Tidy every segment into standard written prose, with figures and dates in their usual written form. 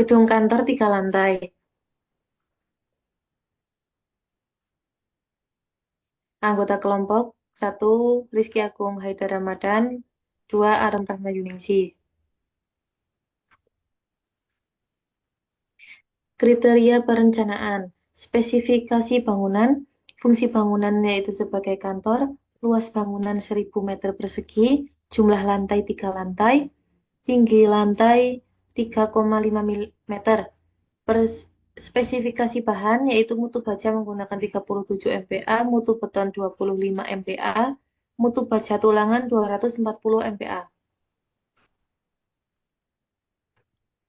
Gedung kantor 3 lantai. Anggota kelompok 1. Rizky Agung Haidar Ramadan. 2. Arum Rahma Yuningsi. Kriteria perencanaan. Spesifikasi bangunan. Fungsi bangunan yaitu sebagai kantor. Luas bangunan 1000 meter persegi. Jumlah lantai 3 lantai. Tinggi lantai 3,5 meter. Spesifikasi bahan yaitu mutu baja menggunakan 37 MPa, mutu beton 25 MPa, mutu baja tulangan 240 MPa.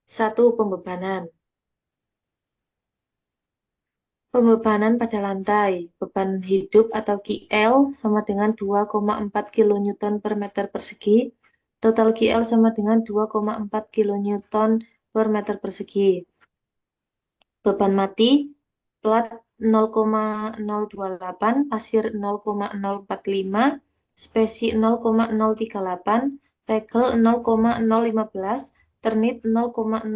1. Pembebanan. Pembebanan pada lantai. Beban hidup atau KL sama dengan 2,4 kN per meter persegi. Total KL sama dengan 2,4 kN per meter persegi. Beban mati, plat 0,028, pasir 0,045, spesi 0,038, tegel 0,015, ternit 0,015.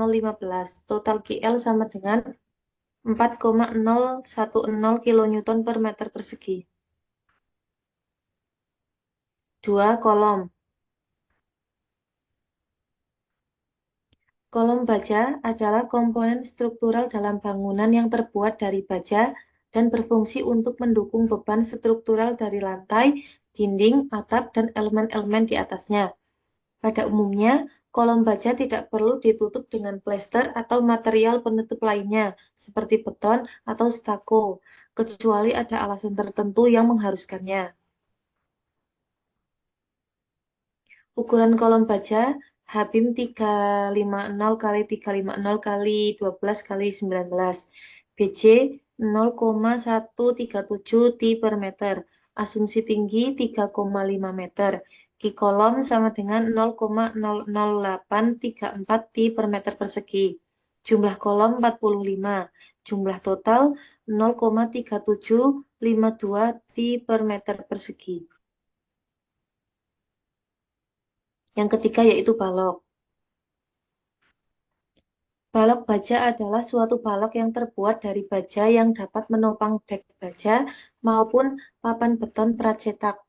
Total KL sama dengan 4,010 kN per meter persegi. 2. Kolom. Kolom baja adalah komponen struktural dalam bangunan yang terbuat dari baja dan berfungsi untuk mendukung beban struktural dari lantai, dinding, atap, dan elemen-elemen di atasnya. Pada umumnya, kolom baja tidak perlu ditutup dengan plester atau material penutup lainnya, seperti beton atau stucco, kecuali ada alasan tertentu yang mengharuskannya. Ukuran kolom baja HBIM 350 kali 350 kali 12 kali 19. BJ 0,137 T per meter. Asumsi tinggi 3,5 meter. Ki kolom sama dengan 0,00834 T per meter persegi. Jumlah kolom 45. Jumlah total 0,3752 T per meter persegi. Yang ketiga yaitu balok. Balok baja adalah suatu balok yang terbuat dari baja yang dapat menopang dek baja maupun papan beton pracetak.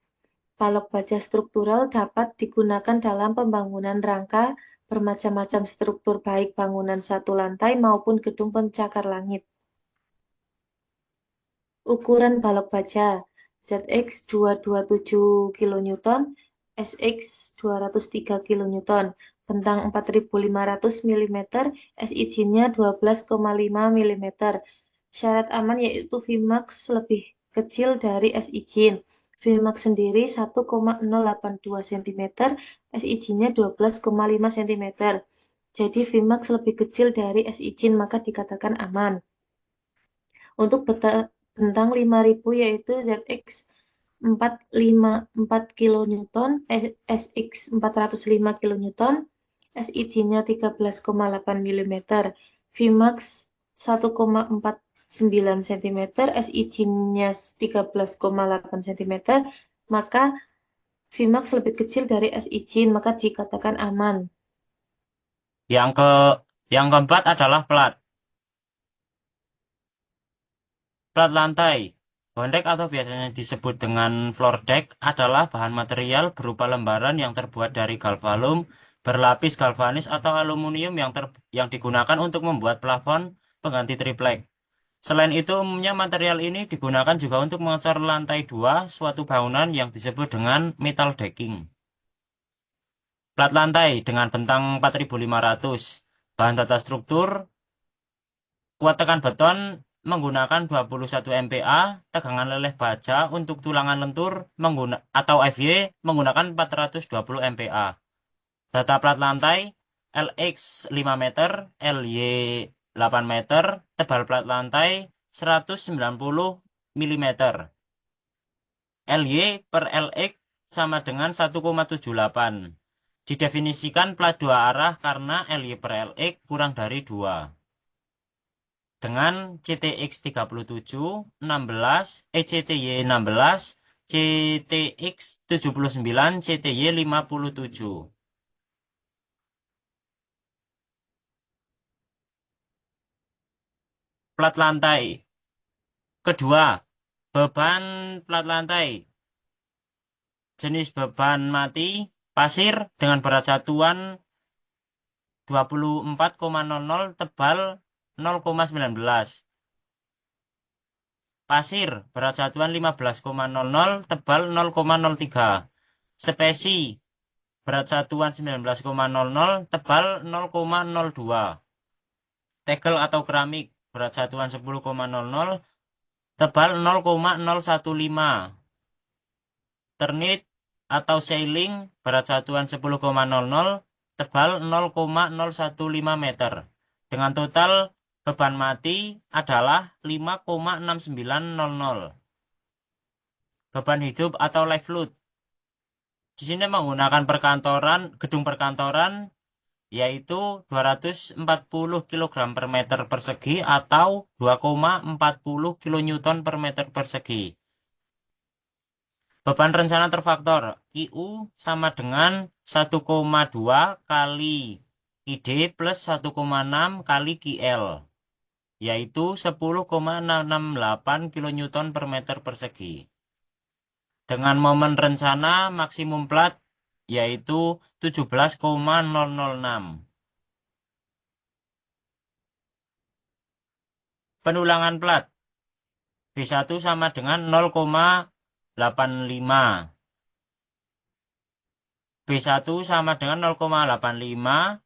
Balok baja struktural dapat digunakan dalam pembangunan rangka bermacam-macam struktur baik bangunan satu lantai maupun gedung pencakar langit. Ukuran balok baja ZX 227 kN, SX 203 kN, bentang 4500 mm, SIJ-nya 12,5 mm. Syarat aman yaitu Vmax lebih kecil dari SIJ. Vmax sendiri 1,082 cm, SIJ-nya 12,5 cm. Jadi Vmax lebih kecil dari SIJ maka dikatakan aman. Untuk bentang 5000 yaitu ZX 454 kN, SX 405 kN, SIJ-nya 13,8 mm, Vmax 1,49 cm, SIJ-nya 13,8 cm, maka Vmax lebih kecil dari SIJ, maka dikatakan aman. Yang ke yang keempat adalah plat. Plat lantai. Bondek atau biasanya disebut dengan floor deck adalah bahan material berupa lembaran yang terbuat dari galvalum, berlapis galvanis atau aluminium yang digunakan untuk membuat plafon pengganti triplek. Selain itu, umumnya material ini digunakan juga untuk mengecat lantai 2 suatu bangunan yang disebut dengan metal decking. Plat lantai dengan bentang 4500. Bahan tata struktur, kuat tekan beton menggunakan 21 MPa, tegangan leleh baja untuk tulangan lentur atau FY menggunakan 420 MPa. Data plat lantai LX 5 meter, LY 8 meter, tebal plat lantai 190 mm. LY per LX sama dengan 1,78. Didefinisikan plat dua arah karena LY per LX kurang dari 2. Dengan CTX 37, 16, CTY 16, CTX 79, CTY 57. plat lantai. Kedua, beban plat lantai. Jenis beban mati, pasir dengan berat satuan 24,00 tebal 0,19. Pasir berat satuan 15,00 tebal 0,03. Spesi berat satuan 19,00 tebal 0,02. Tegel atau keramik berat satuan 10,00 tebal 0,015. Ternit atau sailing berat satuan 10,00 tebal 0,015 meter. Dengan total beban mati adalah 5,6900. Beban hidup atau live load. Di sini menggunakan gedung perkantoran yaitu 240 kg per meter persegi atau 2,40 kN per meter persegi. Beban rencana terfaktor QU sama dengan 1,2 kali ID plus 1,6 kali QL, yaitu 10,668 kN per meter persegi. Dengan momen rencana maksimum plat, yaitu 17,006. Penulangan plat, B1 sama dengan 0,85. B1 sama dengan 0,85.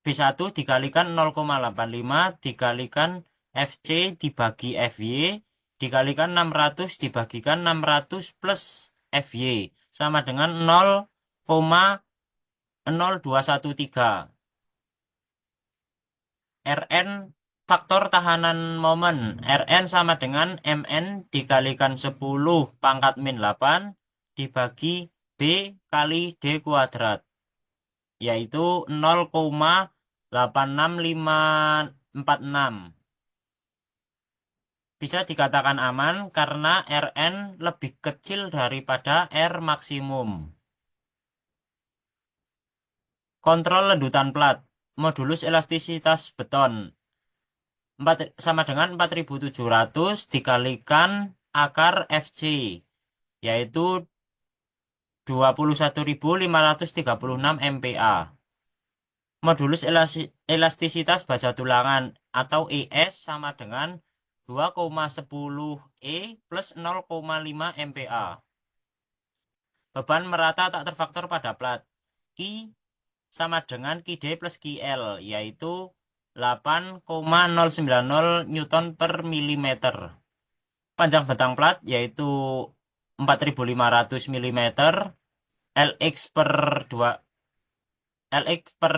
B1 dikalikan 0,85 dikalikan FC dibagi FY dikalikan 600 dibagikan 600 plus FY sama dengan 0,0213. Rn faktor tahanan momen. Rn sama dengan Mn dikalikan 10 pangkat min 8 dibagi B kali D kuadrat, yaitu 0,86546. Bisa dikatakan aman karena Rn lebih kecil daripada R maksimum. Kontrol lendutan plat. Modulus elastisitas beton sama dengan 4700 dikalikan akar FC, yaitu 21.536 MPa. Modulus elastisitas baja tulangan atau ES sama dengan 2,10 E plus 0,5 MPa. Beban merata tak terfaktor pada plat. Ki sama dengan QD plus QL, yaitu 8,090 Newton per milimeter. Panjang bentang plat yaitu 4.500 mm, LX per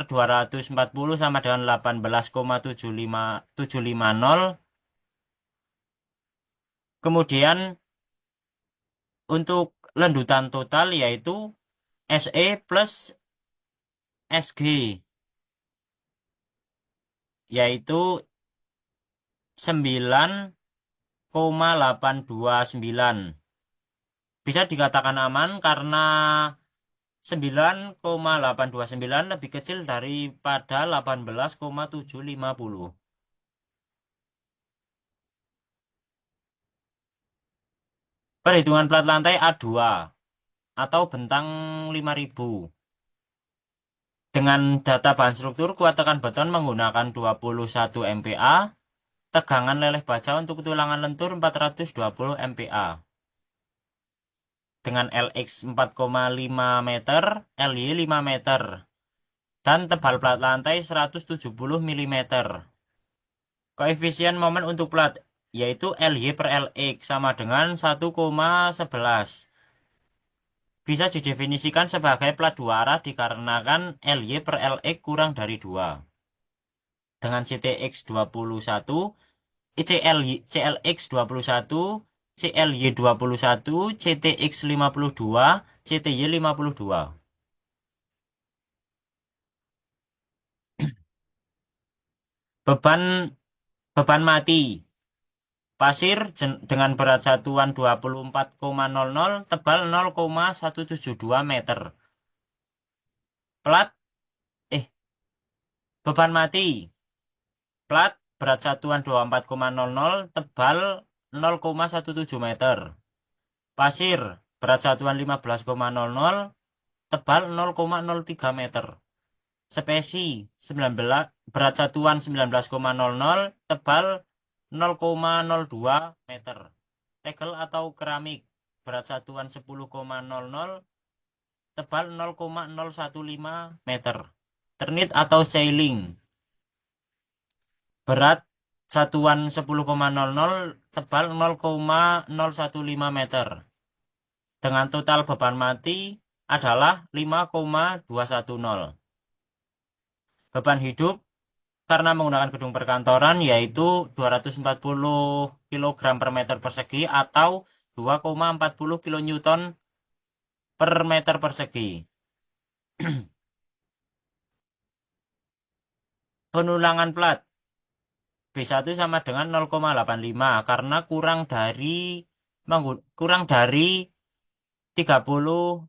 240 sama dengan 18,750. Kemudian untuk lendutan total yaitu SE plus SG, yaitu 9,829. Bisa dikatakan aman karena 9,829 lebih kecil daripada 18,750. Perhitungan plat lantai A2 atau bentang 5000. Dengan data bahan struktur, kuat tekan beton menggunakan 21 MPa, tegangan leleh baja untuk tulangan lentur 420 MPa. Dengan LX 4,5 meter, LY 5 meter, dan tebal plat lantai 170 mm. Koefisien momen untuk plat, yaitu LY per LX sama dengan 1,11. Bisa didefinisikan sebagai plat dua arah dikarenakan LY per LX kurang dari 2. Dengan CTX 21, CLX 21, CLY 21, CTX 52, CTY 52. Beban mati. Pasir dengan berat satuan 24,00 tebal 0,172 meter. Beban mati. Plat berat satuan 24,00, tebal 0,17 meter. Pasir, berat satuan 15,00, tebal 0,03 meter. Spesi, 19, berat satuan 19,00, tebal 0,02 meter. Tegel atau keramik, berat satuan 10,00, tebal 0,015 meter. Ternit atau sailing, berat satuan 10,00, tebal 0,015 meter. Dengan total beban mati adalah 5,210. Beban hidup karena menggunakan gedung perkantoran yaitu 240 kg per meter persegi atau 2,40 kN per meter persegi. Penulangan plat B1 sama dengan 0,85 karena kurang dari 30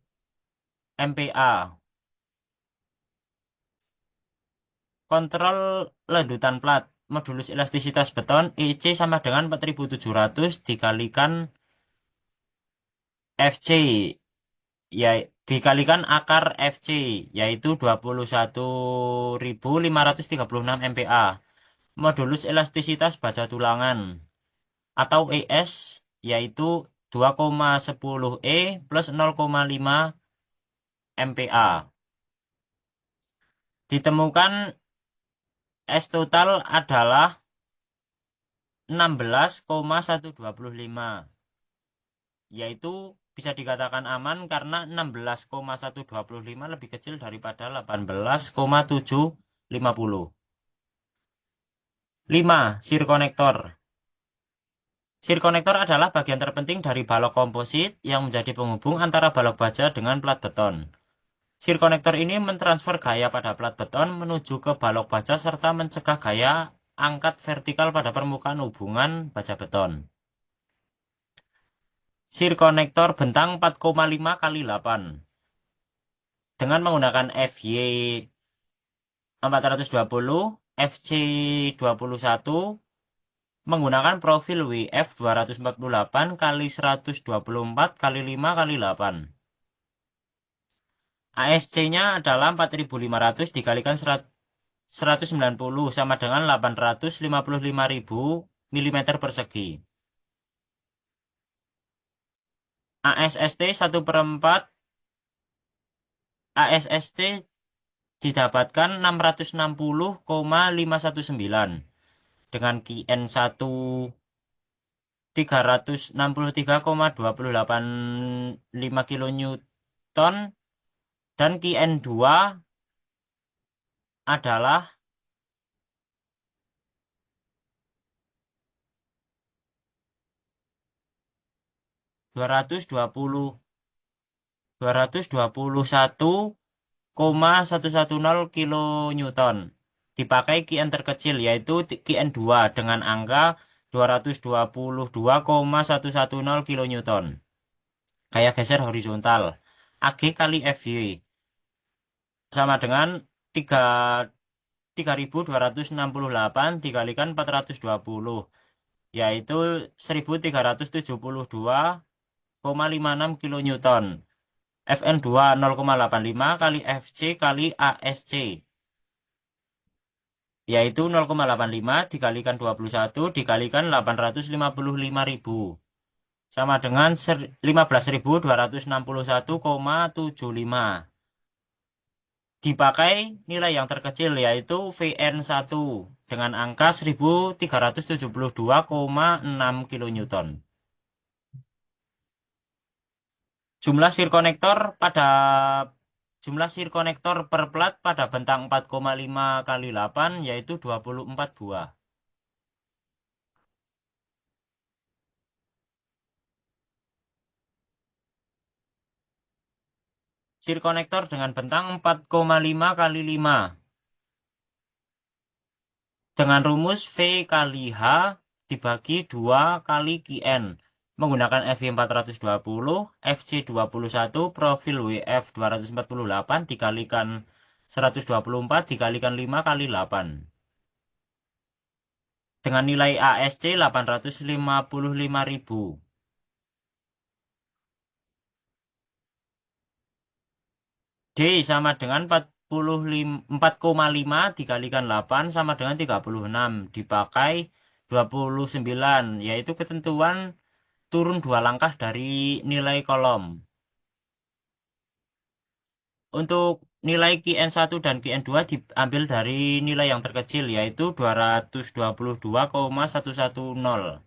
MPa. Kontrol ledutan plat. Modulus elastisitas beton EC sama dengan 4700 dikalikan FC, ya, dikalikan akar FC, yaitu 21.536 MPa. Modulus elastisitas baja tulangan atau ES, yaitu 2,10 E plus 0,5 MPa. Ditemukan S total adalah 16,125, yaitu bisa dikatakan aman karena 16,125 lebih kecil daripada 18,750. 5. Sirkonektor. Sirkonektor adalah bagian terpenting dari balok komposit yang menjadi penghubung antara balok baja dengan plat beton. Sirkonektor ini mentransfer gaya pada plat beton menuju ke balok baja serta mencegah gaya angkat vertikal pada permukaan hubungan baja beton. Sirkonektor bentang 4,5 kali 8 dengan menggunakan FY 420, FC 21, menggunakan profil WF 248 kali 124 kali 5 kali 8. ASC-nya adalah 4.500 dikalikan 190 sama dengan 855.000 mm persegi. ASST 1/4 ASST didapatkan 660,519 dengan QN 1 363,285 kN dan QN 2 adalah 221,110 kN. Dipakai QN terkecil yaitu QN 2 dengan angka 222,110 kN. Gaya geser horizontal AG kali FY sama dengan 3.268 dikalikan 420, yaitu 1.372,56 kN. FN 2 0,85 kali FC kali ASC, yaitu 0,85 dikalikan 21 dikalikan 855.000 sama dengan 15.261,75. Dipakai nilai yang terkecil yaitu VN1 dengan angka 1.372,6 kN. Jumlah sirkonektor per plat pada bentang 4,5 kali 8 yaitu 24 buah. Sirkonektor dengan bentang 4,5 kali 5 dengan rumus V kali H dibagi 2 kali QN menggunakan FY 420, FC 21, profil WF 248 dikalikan 124 dikalikan 5 kali 8. dengan nilai ASC 855.000. D sama dengan 4,5 dikalikan 8 sama dengan 36. Dipakai 29, yaitu ketentuan turun 2 langkah dari nilai kolom. Untuk nilai Qn1 dan Qn2 diambil dari nilai yang terkecil, yaitu 222,110.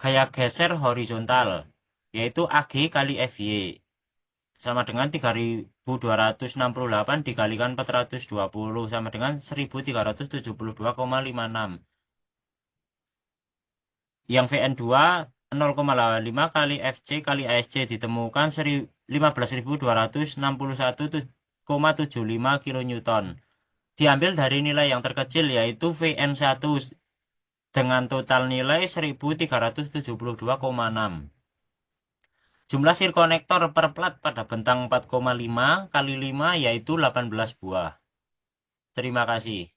Gaya geser horizontal, yaitu AG kali FY, sama dengan 3.268 dikalikan 420, sama dengan 1.372,56. Yang Vn2 0,85 kali Fc kali Asc ditemukan 15.261,75 kN. Diambil dari nilai yang terkecil, yaitu Vn1 dengan total nilai 1.372,6. Jumlah sirkonektor per plat pada bentang 4,5 kali 5 yaitu 18 buah. Terima kasih.